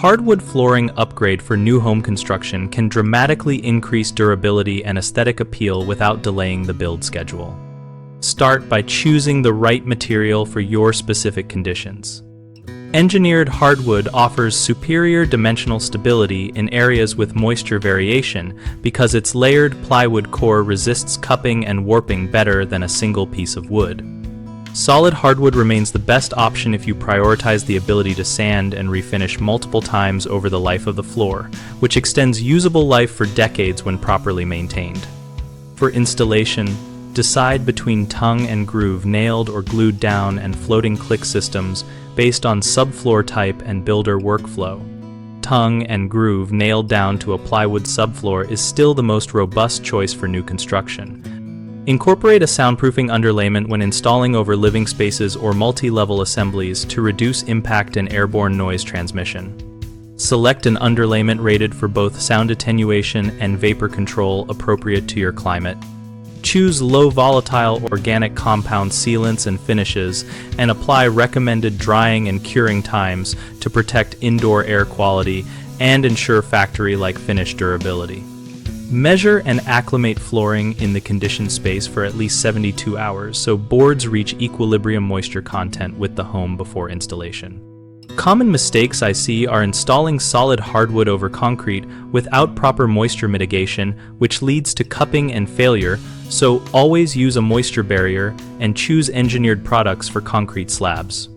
Hardwood flooring upgrade for new home construction can dramatically increase durability and aesthetic appeal without delaying the build schedule. Start by choosing the right material for your specific conditions. Engineered hardwood offers superior dimensional stability in areas with moisture variation because its layered plywood core resists cupping and warping better than a single piece of wood. Solid hardwood remains the best option if you prioritize the ability to sand and refinish multiple times over the life of the floor, which extends usable life for decades when properly maintained. For installation, decide between tongue and groove nailed or glued down and floating click systems based on subfloor type and builder workflow. Tongue and groove nailed down to a plywood subfloor is still the most robust choice for new construction. Incorporate a soundproofing underlayment when installing over living spaces or multi-level assemblies to reduce impact and airborne noise transmission. Select an underlayment rated for both sound attenuation and vapor control appropriate to your climate. Choose low volatile organic compound sealants and finishes and apply recommended drying and curing times to protect indoor air quality and ensure factory-like finish durability. Measure and acclimate flooring in the conditioned space for at least 72 hours so boards reach equilibrium moisture content with the home before installation. Common mistakes I see are installing solid hardwood over concrete without proper moisture mitigation, which leads to cupping and failure, so always use a moisture barrier and choose engineered products for concrete slabs.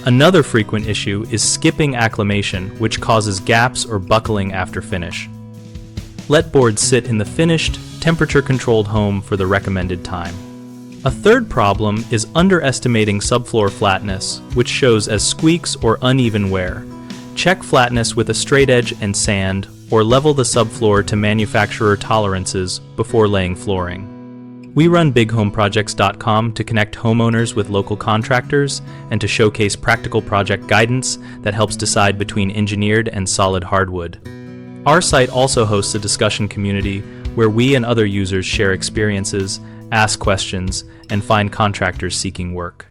Another frequent issue is skipping acclimation, which causes gaps or buckling after finish. Let boards sit in the finished, temperature-controlled home for the recommended time. A third problem is underestimating subfloor flatness, which shows as squeaks or uneven wear. Check flatness with a straight edge and sand, or level the subfloor to manufacturer tolerances before laying flooring. We run bighomeprojects.com to connect homeowners with local contractors and to showcase practical project guidance that helps decide between engineered and solid hardwood. Our site also hosts a discussion community where we and other users share experiences, ask questions, and find contractors seeking work.